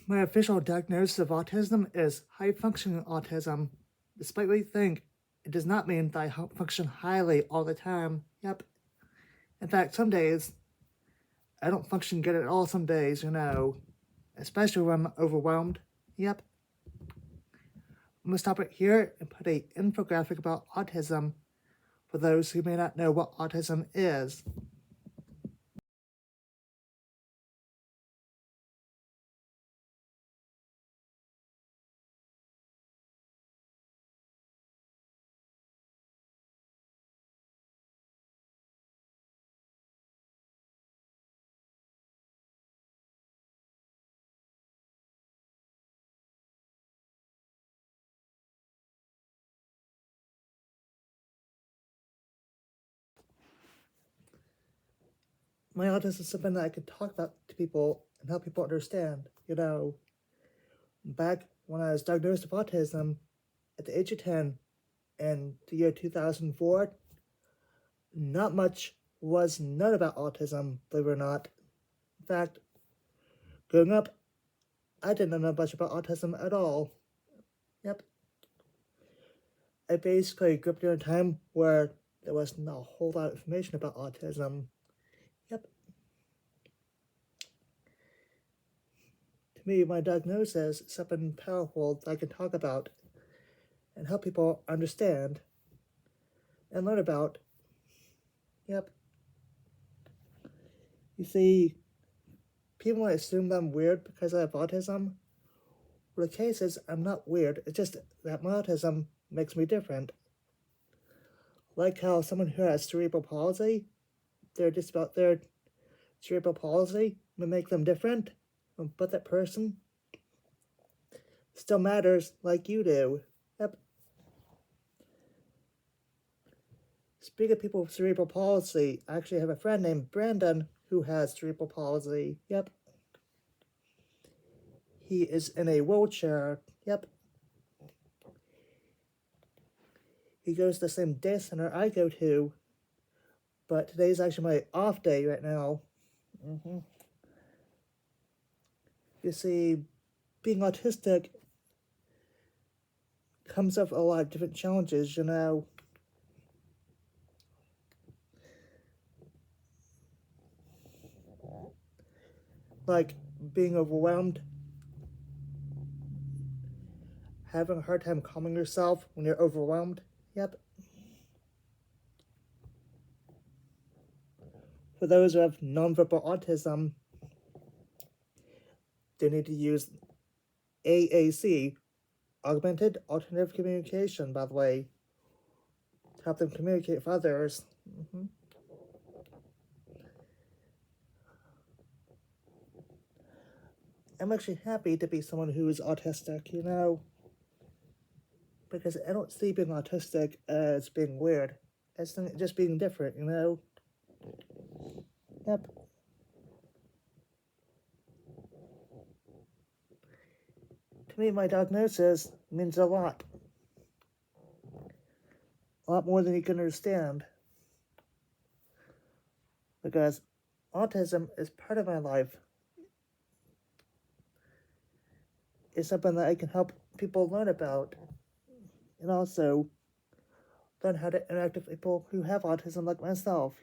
My official diagnosis of autism is high-functioning autism. Despite what you think, it does not mean that I function highly all the time. Yep. In fact, some days, I don't function good at all some days, especially when I'm overwhelmed. Yep. I'm going to stop it here and put an infographic about autism for those who may not know what autism is. My autism is something that I can talk about to people and help people understand. Back when I was diagnosed with autism at the age of 10 in the year 2004, not much was known about autism, believe it or not. In fact, growing up, I didn't know much about autism at all. Yep. I basically grew up during a time where there wasn't a whole lot of information about autism. Yep. To me, my diagnosis is something powerful that I can talk about and help people understand and learn about. Yep. You see, people might assume that I'm weird because I have autism. Well, the case is, I'm not weird. It's just that my autism makes me different. Like how someone who has cerebral palsy, their cerebral palsy may make them different, but that person still matters like you do. Yep. Speaking of people with cerebral palsy, I actually have a friend named Brandon who has cerebral palsy. Yep. He is in a wheelchair. Yep. He goes to the same day center I go to, but today's actually my off day right now. You see, being autistic comes up with a lot of different challenges, like being overwhelmed, having a hard time calming yourself when you're overwhelmed. Yep. For those who have nonverbal autism, they need to use AAC, Augmented Alternative Communication, by the way, to help them communicate with others. I'm actually happy to be someone who is autistic, because I don't see being autistic as being weird. As just being different, Yep. To me, my diagnosis means a lot. A lot more than you can understand. Because autism is part of my life. It's something that I can help people learn about. And also learn how to interact with people who have autism like myself,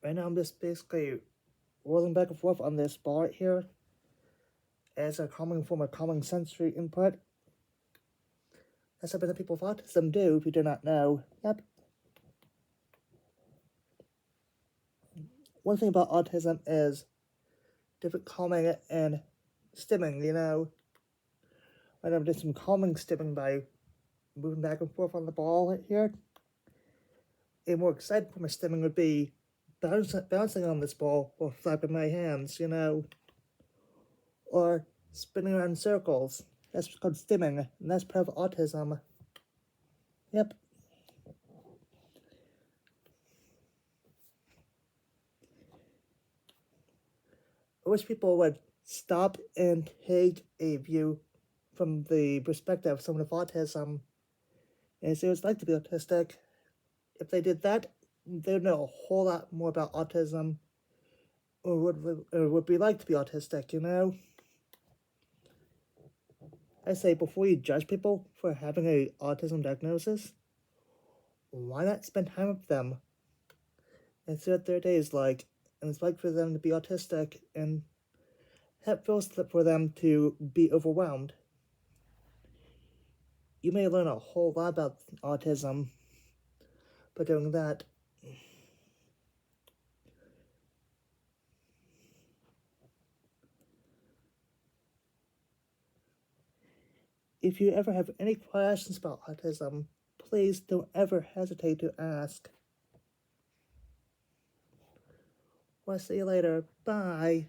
Right now I'm just basically rolling back and forth on this ball right here as a common form of common sensory input. That's something that people with autism do, if you do not know. Yep. One thing about autism is different calming and stimming, Right now I'm doing some calming stimming by moving back and forth on the ball right here. A more exciting form of stimming would be bouncing on this ball or flapping my hands, or spinning around in circles. That's called stimming, and that's part of autism. Yep. I wish people would stop and take a view from the perspective of someone with autism and see what it's like to be autistic. If they did that, they would know a whole lot more about autism, or would be like to be autistic, you know? I say, before you judge people for having a autism diagnosis, why not spend time with them and see what their day is like, and it's like for them to be autistic, and how it feels for them to be overwhelmed. You may learn a whole lot about autism by doing that. If you ever have any questions about autism, please don't ever hesitate to ask. Well, see you later. Bye.